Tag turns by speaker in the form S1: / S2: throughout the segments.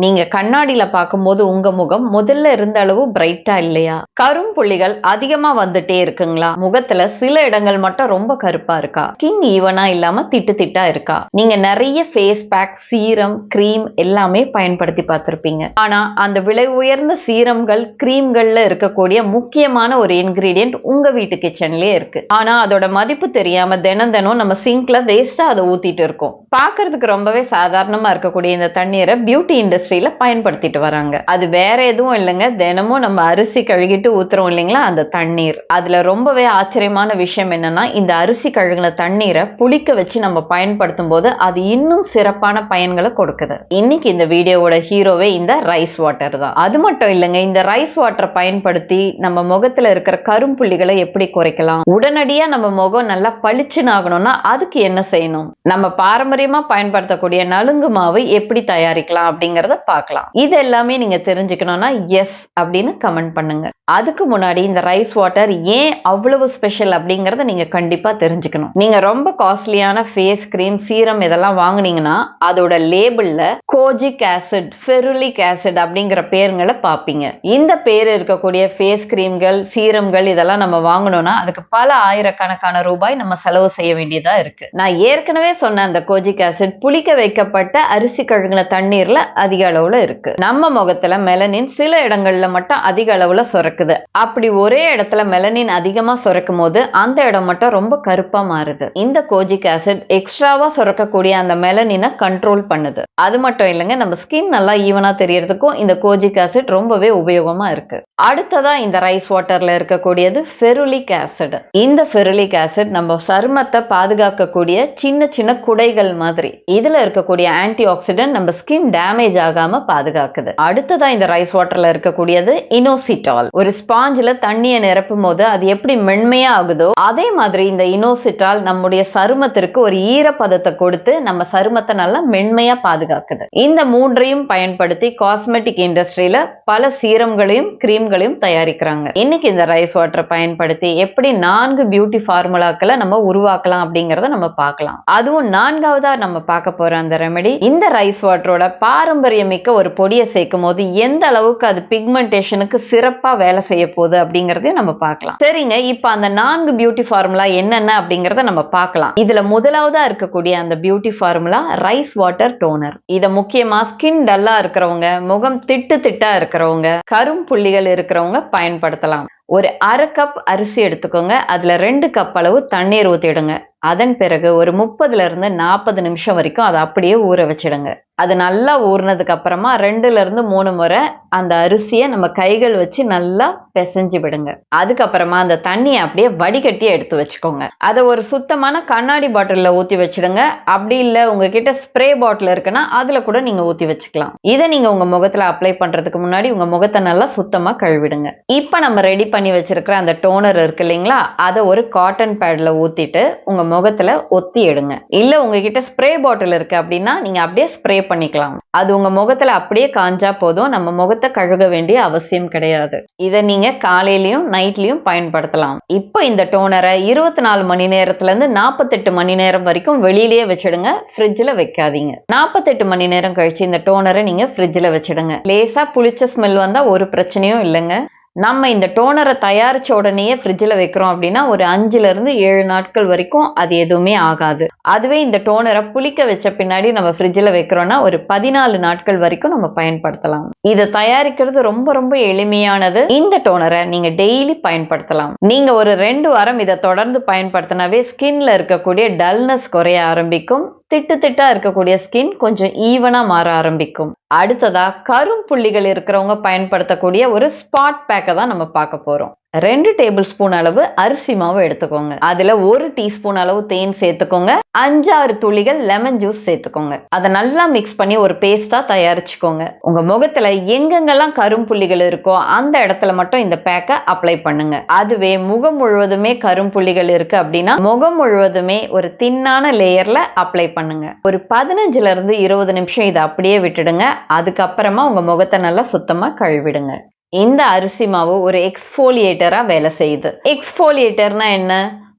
S1: நீங்க கண்ணாடியில பார்க்கும்போது உங்க முகம் முதல்ல இருந்த அளவு பிரைட்டா இல்லையா? கரும்புள்ளிகள் அதிகமா வந்துட்டே இருக்குங்களா? முகத்துல சில இடங்கள் மட்டும் ரொம்ப கருப்பா இருக்கா? ஸ்கின் ஈவனா இல்லாம திட்டு திட்டா இருக்கா? நீங்க நிறைய ஃபேஸ் பேக், சீரம், கிரீம் எல்லாமே பயன்படுத்தி பார்த்திருப்பீங்க. ஆனா அந்த விலை உயர்ந்த சீரம்கள், கிரீம்கள்ல இருக்கக்கூடிய முக்கியமான ஒரு இன்கிரீடியன்ட் உங்க வீட்டு கிச்சன்லயே இருக்கு. ஆனா அதோட மதிப்பு தெரியாம தினம் தினம் நம்ம சிங்க்ல வேஸ்டா அதை ஊத்திட்டு இருக்கோம். பார்க்கிறதுக்கு ரொம்பவே சாதாரணமா இருக்கக்கூடிய இந்த தண்ணீரை பியூட்டி இண்டஸ்ட்ரியில பயன்படுத்திட்டு வராங்க. அது வேற எதுவும் இல்லைங்க, தினமும் நம்ம அரிசி கழுகிட்டு ஊத்துறோம் இல்லைங்களா அந்த தண்ணீர். அதுல ரொம்பவே ஆச்சரியமான விஷயம் என்னன்னா, இந்த அரிசி கழுகுன தண்ணீரை புளிக்க வச்சு நம்ம பயன்படுத்தும் போது அது இன்னும் சிறப்பான பயன்களை கொடுக்குது. இன்னைக்கு இந்த வீடியோவோட ஹீரோவே இந்த ரைஸ் வாட்டர் தான். அது மட்டும் இல்லைங்க, இந்த ரைஸ் வாட்டரை பயன்படுத்தி நம்ம முகத்துல இருக்கிற கரும்புள்ளிகளை எப்படி குறைக்கலாம், உடனடியா நம்ம முகம் நல்லா பளிச்சுன்னு ஆகணும்னா அதுக்கு என்ன செய்யணும், நம்ம பாரம்பரியமா பயன்படுத்தக்கூடிய நலுங்கு மாவு எப்படி தயாரிக்கலாம் அப்படிங்கறத பார்க்கலாம். இது எல்லாமே நீங்க தெரிஞ்சுக்கணும்னா எஸ் அப்படின்னு கமெண்ட் பண்ணுங்க. அதுக்கு முன்னாடி இந்த ரைஸ் வாட்டர் ஏன் அவ்வளவு ஸ்பெஷல் அப்படிங்கறத நீங்க கண்டிப்பா தெரிஞ்சுக்கணும். நீங்க ரொம்ப காஸ்ட்லியான ஃபேஸ் கிரீம், சீரம் இதெல்லாம் வாங்குனீங்கன்னா அதோட லேபிள்ல கோஜிக் ஆசிட், ஃபெருலிக் ஆசிட் அப்படிங்கிற பேருங்களை பார்ப்பீங்க. இந்த பேர் இருக்கக்கூடிய ஃபேஸ் கிரீம்கள், சீரம்கள் இதெல்லாம் நம்ம வாங்கணும்னா அதுக்கு பல ஆயிரக்கணக்கான ரூபாய் நம்ம செலவு செய்ய வேண்டியதா இருக்கு. நான் ஏற்கனவே சொன்ன அந்த கோஜிக் ஆசிட் புளிக்க வைக்கப்பட்ட அரிசி கழுகுன தண்ணீர்ல அதிக அளவுல இருக்கு. நம்ம முகத்துல மெலனின் சில இடங்கள்ல மட்டும் அதிக அளவுல சுரக்குது. அப்படி ஒரே இடத்துல மெலனின் அதிகமா சுரக்கும் போது அந்த இடம் மட்டும் ரொம்ப கருப்பா மாறுது. இந்த கோஜிக் ஆசிட் எக்ஸ்ட்ராவா சுரக்கக்கூடிய அந்த மெலனினை கண்ட்ரோல் பண்ணுது. அது மட்டும் இல்லைங்க, நம்ம ஸ்கின் நல்லா ஈவனா தெரியறதுக்கும் இந்த கோஜிக் ஆசிட் ரொம்பவே உபயோகமா இருக்கு. அடுத்ததா இந்த ரைஸ் வாட்டர்ல இருக்கக்கூடியது ஃபெருலிக் ஆசிட். இந்த ஃபெருலிக் ஆசிட் நம்ம சருமத்தை பாதுகாக்கக்கூடிய சின்ன சின்ன குடைகள் மாதிரி. இதுல இருக்கக்கூடிய ஆன்டி ஆக்சிடென்ட் நம்ம ஸ்கின் டேமேஜ் ஆகாம பாதுகாக்குது. அடுத்ததா இந்த ரைஸ் வாட்டர்ல இருக்கக்கூடியது இனோசிட்டால். ஒரு ஸ்பாஞ்சில தண்ணியை நிரப்பும் போது அது எப்படி மென்மையா ஆகுதோ அதே மாதிரி இந்த இனோசிட்டால் நம்முடைய சருமத்திற்கு ஒரு ஈரப்பதத்தை கொடுத்து நம்ம சருமத்தை நல்லா மென்மையா பாதுகாக்குது. இந்த மூன்றையும் பயன்படுத்தி காஸ்மெட்டிக் இண்டஸ்ட்ரியில பல சீரம்களையும் கிரீம்களையும் தயாரிக்கிறாங்க. இன்னைக்கு இந்த ரைஸ் வாட்டரை பயன்படுத்தி எப்படி 4 பியூட்டி ஃபார்முலாக்களை நம்ம உருவாக்கலாம் அப்படிங்கறத நம்ம பார்க்கலாம். அதுவும் 4வதா நம்ம பார்க்க போற அந்த ரெமெடி, இந்த ரைஸ் வாட்டரோட பாரம்பரியமிக்க ஒரு பொடியை சேர்க்கும் போது எந்த அளவுக்கு அது பிக்மெண்டேஷனுக்கு சிறப்பா வேலை செய்ய போகுது அப்படிங்கறதையும் நம்ம பார்க்கலாம். சரிங்க, இப்ப அந்த 4 பியூட்டி ஃபார்முலா என்னென்ன அப்படிங்கறத நம்ம பார்க்கலாம். இதுல முதலாவதா இருக்கக்கூடிய அந்த beauty formula rice water toner. இத முக்கியமா ஸ்கின் டல்லா இருக்கிறவங்க, முகம் திட்டு திட்டா இருக்கிறவங்க, கரும்புள்ளிகள் இருக்கிறவங்க பயன்படுத்தலாம். ஒரு 1/2 கப் அரிசி எடுத்துக்கோங்க, அதுல 2 கப் அளவு தண்ணீர் ஊத்திடுங்க. அதன் பிறகு ஒரு 30 இருந்து 40 நிமிஷம் வரைக்கும் அதை அப்படியே ஊற வச்சிடுங்க. அது நல்லா ஊறினதுக்கு அப்புறமா 2ல இருந்து 3 முறை அந்த அரிசியை நம்ம கைகள் வச்சு நல்லா பிசைஞ்சு விடுங்க. அதுக்கப்புறமா அந்த தண்ணியை அப்படியே வடிகட்டி எடுத்து வச்சுக்கோங்க. அதை ஒரு சுத்தமான கண்ணாடி பாட்டில்ல ஊத்தி வச்சிடுங்க. அப்படி இல்லை உங்ககிட்ட ஸ்ப்ரே பாட்டில் இருக்குன்னா அதுல கூட நீங்க ஊத்தி வச்சுக்கலாம். இதை நீங்க உங்க முகத்துல அப்ளை பண்றதுக்கு முன்னாடி உங்க முகத்தை நல்லா சுத்தமா கழுவிடுங்க. இப்ப நம்ம ரெடி பண்ணி வச்சிருக்கிற அந்த டோனர் இருக்கு இல்லைங்களா, அதை ஒரு காட்டன் பேட்ல ஊத்திட்டு உங்க முகத்துல ஒத்தி எடுங்க. இல்ல உங்ககிட்ட ஸ்ப்ரே பாட்டில் இருக்கு அப்படின்னா நீங்க அப்படியே ஸ்ப்ரே பண்ணிக்கலாம். அது உங்க முகத்துல அப்படியே காஞ்சா போதும், நம்ம முகத்தை கழுக வேண்டிய அவசியம் கிடையாது. இதை நீங்க காலையிலயும் நைட்லயும் பயன்படுத்தலாம். இப்போ இந்த டோனரை 24 மணி நேரத்துல இருந்து 48 மணி நேரம் வரைக்கும் வெளியிலேயே வச்சிடுங்க, ஃப்ரிட்ஜ்ல வைக்காதீங்க. 48 மணி நேரம் கழிச்சு இந்த டோனரை நீங்க ஃப்ரிட்ஜ்ல வச்சிடுங்க. லேசா புளிச்ச ஸ்மெல் வந்தா ஒரு பிரச்சனையும் இல்லைங்க. நம்ம இந்த டோனரை தயாரிச்ச உடனேயே ஃப்ரிட்ஜில் வைக்கிறோம் அப்படின்னா ஒரு 5ல இருந்து 7 நாட்கள் வரைக்கும் அது எதுவுமே ஆகாது. அதுவே இந்த டோனரை புளிக்க வச்ச பின்னாடி நம்ம ஃப்ரிட்ஜில் வைக்கிறோம்னா ஒரு 14 நாட்கள் வரைக்கும் நம்ம பயன்படுத்தலாம். இதை தயாரிக்கிறது ரொம்ப ரொம்ப எளிமையானது. இந்த டோனரை நீங்க டெய்லி பயன்படுத்தலாம். நீங்க ஒரு 2 வாரம் இதை தொடர்ந்து பயன்படுத்தினாவே ஸ்கின்ல இருக்கக்கூடிய டல்னஸ் குறைய ஆரம்பிக்கும். திட்டு திட்டா இருக்கக்கூடிய ஸ்கின் கொஞ்சம் ஈவனா மாற ஆரம்பிக்கும். அடுத்ததா கரும்புள்ளிகள் இருக்கிறவங்க பயன்படுத்தக்கூடிய ஒரு ஸ்பாட் பேக்கை தான் நம்ம பார்க்க போறோம். 2 டேபிள் ஸ்பூன் அளவு அரிசி மாவு எடுத்துக்கோங்க. அதுல 1 டீஸ்பூன் அளவு தேன் சேர்த்துக்கோங்க. 5-6 துளிகள் லெமன் ஜூஸ் சேர்த்துக்கோங்க. அதை நல்லா மிக்ஸ் பண்ணி ஒரு பேஸ்டா தயாரிச்சுக்கோங்க. உங்க முகத்துல எங்கெங்கெல்லாம் கரும்புள்ளிகள் இருக்கோ அந்த இடத்துல மட்டும் இந்த பேக்கை அப்ளை பண்ணுங்க. அதுவே முகம் முழுவதுமே கரும்புள்ளிகள் இருக்கு அப்படின்னா முகம் முழுவதுமே ஒரு தின்னான லேயர்ல அப்ளை பண்ணுங்க. ஒரு 15ல இருந்து 20 நிமிஷம் இதை அப்படியே விட்டுடுங்க. அதுக்கப்புறமா உங்க முகத்தை நல்லா சுத்தமா கழுவிடுங்க. இந்த அரிசி மாவு ஒரு எக்ஸ்ஃபோலியேட்டரா வேலை செய்யுது. எக்ஸ்ஃபோலியேட்டர்னா என்ன?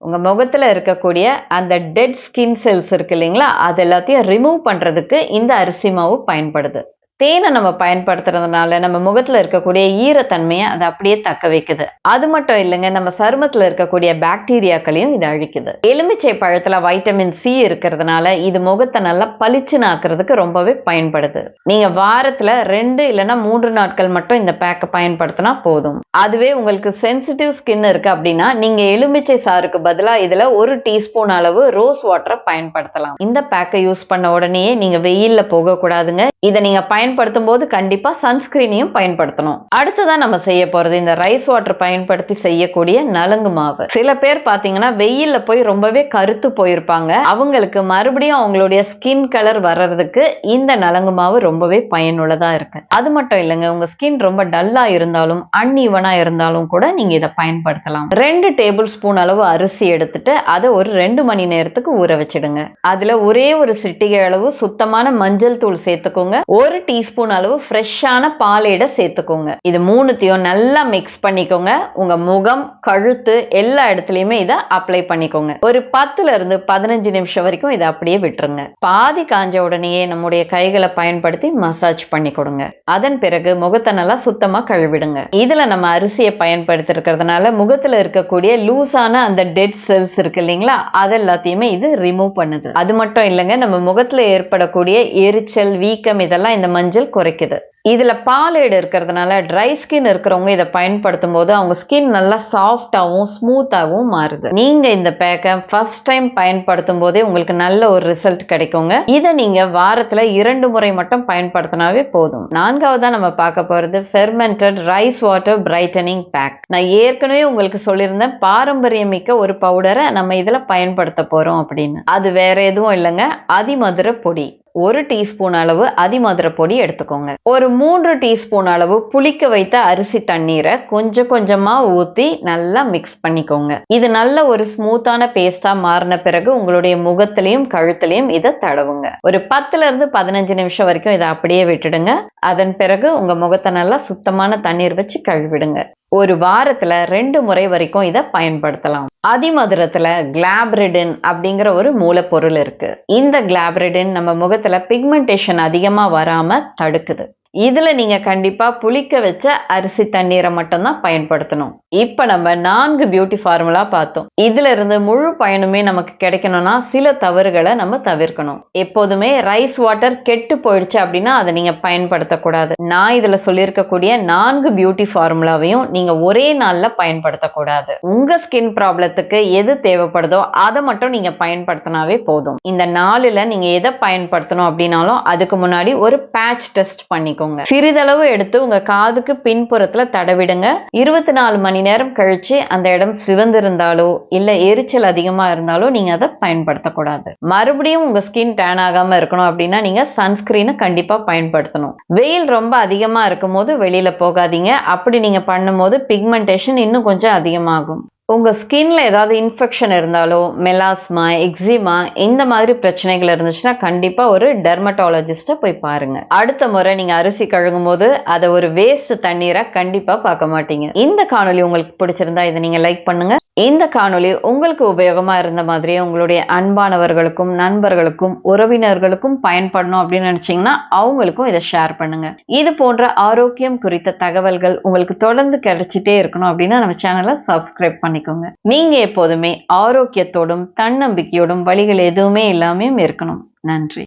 S1: உங்க முகத்துல இருக்கக்கூடிய அந்த டெட் ஸ்கின் செல்ஸ் இருக்கு இல்லைங்களா, அது எல்லாத்தையும் ரிமூவ் பண்றதுக்கு இந்த அரிசி மாவு பயன்படுது. தேனை நம்ம பயன்படுத்துறதுனால நம்ம முகத்துல இருக்கக்கூடிய ஈரத்தன்மையை அதை அப்படியே தக்க வைக்குது. அது மட்டும் இல்லைங்க, நம்ம சருமத்துல இருக்கக்கூடிய பாக்டீரியாக்களையும் இது அழிக்குது. எலுமிச்சை பழத்துல வைட்டமின் சி இருக்கிறதுனால இது முகத்தை நல்லா பளிச்சுன்னு ஆக்குறதுக்கு ரொம்பவே பயன்படுது. நீங்க வாரத்துல 2 இல்லைன்னா 3 நாட்கள் மட்டும் இந்த பேக்கை பயன்படுத்தினா போதும். அதுவே உங்களுக்கு சென்சிட்டிவ் ஸ்கின் இருக்கு அப்படின்னா நீங்க எலுமிச்சை சாருக்கு பதிலா இதுல 1 டீஸ்பூன் அளவு ரோஸ் வாட்டரை பயன்படுத்தலாம். இந்த பேக்கை யூஸ் பண்ண உடனே நீங்க வெயில்ல போக கூடாதுங்க. இதை நீங்க பயன்படுத்தும் போது கண்டிப்பா சன்ஸ்கிரீனையும் பயன்படுத்தணும். அடுத்ததான் நம்ம செய்ய போறது இந்த ரைஸ் வாட்டர் பயன்படுத்தி செய்யக்கூடிய நலங்கு மாவு. சில பேர் பாத்தீங்கன்னா வெயில்ல போய் ரொம்பவே கருத்து போயிருப்பாங்க. அவங்களுக்கு மறுபடியும் அவங்களுடைய ஸ்கின் கலர் வர்றதுக்கு இந்த நலங்கு மாவு ரொம்பவே பயனுள்ளதா இருக்கு. அது மட்டும் இல்லைங்க, உங்க ஸ்கின் ரொம்ப டல்லா இருந்தாலும் அன்ஈவனா இருந்தாலும் கூட நீங்க இதை பயன்படுத்தலாம். 2 டேபிள் ஸ்பூன் அளவு அரிசி எடுத்துட்டு அதை ஒரு 2 மணி நேரத்துக்கு ஊற வச்சிடுங்க. அதுல ஒரே ஒரு சிட்டிகை அளவு சுத்தமான மஞ்சள் தூள் சேர்த்துக்கோங்க. 1 டீஸ்பூன் அளவு ஃப்ரெஷ்ஷான பாலேட சேர்த்துக்கோங்க. இது மூணுத்தையும் நல்லா மிக்ஸ் பண்ணிக்கோங்க. உங்க முகம், கழுத்து எல்லா இடத்துலயுமே இதை அப்ளை பண்ணிக்கோங்க. ஒரு 10ல இருந்து 15 நிமிஷம் வரைக்கும் இதை அப்படியே விட்டுருங்க. பாதி காஞ்ச உடனேயே நம்முடைய கைகளை பயன்படுத்தி மசாஜ் பண்ணி கொடுங்க. அதன் பிறகு முகத்தை நல்லா சுத்தமா கழுவிடுங்க. இதுல நம்ம அரிசியை பயன்படுத்தி இருக்கிறதுனால முகத்துல இருக்கக்கூடிய லூஸான அந்த டெட் செல்ஸ் இருக்கு இல்லைங்களா, அது எல்லாத்தையுமே இது ரிமூவ் பண்ணுது. அது மட்டும் இல்லைங்க, நம்ம முகத்துல ஏற்படக்கூடிய எரிச்சல், வீக்கம் இதெல்லாம் இந்த மஞ்சள் குறைக்குது. இதுல பாலேடு இருக்கிறதுனால ட்ரை ஸ்கின் இருக்கிறவங்க இதை பயன்படுத்தும் போது அவங்க ஸ்கின் நல்லா சாஃப்டாகவும் ஸ்மூத்தாகவும் மாறுது. நீங்க இந்த பேக்கை ஃபர்ஸ்ட் டைம் பயன்படுத்தும் போதே உங்களுக்கு நல்ல ஒரு ரிசல்ட் கிடைக்குங்க. இதை நீங்க வாரத்துல 2 முறை மட்டும் பயன்படுத்தினாவே போதும். 4வதா நம்ம பார்க்க போறது fermented rice water brightening pack. நான் ஏற்கனவே உங்களுக்கு சொல்லியிருந்தேன் பாரம்பரியமிக்க ஒரு பவுடரை நம்ம இதுல பயன்படுத்த போறோம் அப்படின்னு. அது வேற எதுவும் இல்லைங்க, அதிமதுர பொடி. 1 டீஸ்பூன் அளவு அதிமதுர பொடி எடுத்துக்கோங்க. ஒரு 3 டீஸ்பூன் அளவு புளிக்க வைத்த அரிசி தண்ணீரை கொஞ்சம் கொஞ்சமா ஊத்தி நல்லா மிக்ஸ் பண்ணிக்கோங்க. இது நல்ல ஒரு ஸ்மூத்தான பேஸ்டா மாறின பிறகு உங்களுடைய முகத்திலையும் கழுத்திலையும் இதை தடவுங்க. ஒரு 10ல இருந்து 15 நிமிஷம் வரைக்கும் இதை அப்படியே விட்டுடுங்க. அதன் பிறகு உங்க முகத்தை நல்லா சுத்தமான தண்ணீர் வச்சு கழுவிடுங்க. ஒரு வாரத்துல 2 முறை வரைக்கும் இதை பயன்படுத்தலாம். அதிமதுரத்துல கிளாப்ரிடின் அப்படிங்கிற ஒரு மூலப்பொருள் இருக்கு. இந்த கிளாப்ரிடின் நம்ம முகத்துல பிக்மெண்டேஷன் அதிகமா வராம தடுக்குது. இதுல நீங்க கண்டிப்பா புளிக்க வச்ச அரிசி தண்ணீரை மட்டும்தான் பயன்படுத்தணும். இப்ப நம்ம 4 பியூட்டி ஃபார்முலா பார்த்தோம். இதுல இருந்து முழு பயனுமே நமக்கு கிடைக்கணும்னா சில தவறுகளை நம்ம தவிர்க்கணும். எப்போதுமே ரைஸ் வாட்டர் கெட்டு போயிடுச்சு அப்படின்னா அதை நீங்க பயன்படுத்தக்கூடாது. நான் இதுல சொல்லியிருக்கக்கூடிய 4 பியூட்டி ஃபார்முலாவையும் நீங்க ஒரே நாள்ல பயன்படுத்தக்கூடாது. உங்க ஸ்கின் ப்ராப்ளத்துக்கு எது தேவைப்படுதோ அதை மட்டும் நீங்க பயன்படுத்தினாவே போதும். இந்த 4ல நீங்க எதை பயன்படுத்தணும் அப்படின்னாலும் அதுக்கு முன்னாடி ஒரு பேட்ச் டெஸ்ட் பண்ணிக்கோங்க. சிறிதளவு எடுத்து உங்க காதுக்கு பின்புறத்துல தடவிடுங்க. 24 மணி நேரம் கழிச்சு அந்த இடம் சிவந்திருந்தாலோ இல்ல எரிச்சல் அதிகமா இருந்தாலோ நீங்க அதை பயன்படுத்தக்கூடாது. மறுபடியும் உங்க ஸ்கின் டேன் ஆகாம இருக்கணும் அப்படின்னா நீங்க சன்ஸ்கிரீனை கண்டிப்பா பயன்படுத்தணும். வெயில் ரொம்ப அதிகமா இருக்கும் போது வெளியில போகாதீங்க. அப்படி நீங்க பண்ணும் போது பிக்மெண்டேஷன் இன்னும் கொஞ்சம் அதிகமாகும். உங்க ஸ்கின்ல ஏதாவது இன்ஃபெக்ஷன் இருந்தாலோ மெலாஸ்மா, எக்ஸிமா இந்த மாதிரி பிரச்சனைகள் இருந்துச்சுன்னா கண்டிப்பா ஒரு டெர்மட்டாலஜிஸ்ட போய் பாருங்க. அடுத்த முறை நீங்க அரிசி கழுகும் போது அதை ஒரு வேஸ்ட் தண்ணீரை கண்டிப்பா பார்க்க மாட்டீங்க. இந்த காணொலி உங்களுக்கு பிடிச்சிருந்தா இதை நீங்க லைக் பண்ணுங்க. இந்த காணொலி உங்களுக்கு உபயோகமா இருந்த மாதிரியே உங்களுடைய அன்பானவர்களுக்கும் நண்பர்களுக்கும் உறவினர்களுக்கும் பயன்படணும் அப்படின்னு நினைச்சீங்கன்னா அவங்களுக்கும் இதை ஷேர் பண்ணுங்க. இது போன்ற ஆரோக்கியம் குறித்த தகவல்கள் உங்களுக்கு தொடர்ந்து கிடைச்சிட்டே இருக்கணும் அப்படின்னா நம்ம சேனலை சப்ஸ்கிரைப் பண்ணிக்கோங்க. நீங்க எப்போதுமே ஆரோக்கியத்தோடும் தன்னம்பிக்கையோடும் வழிகள் எதுவுமே இல்லாமையும் இருக்கணும். நன்றி.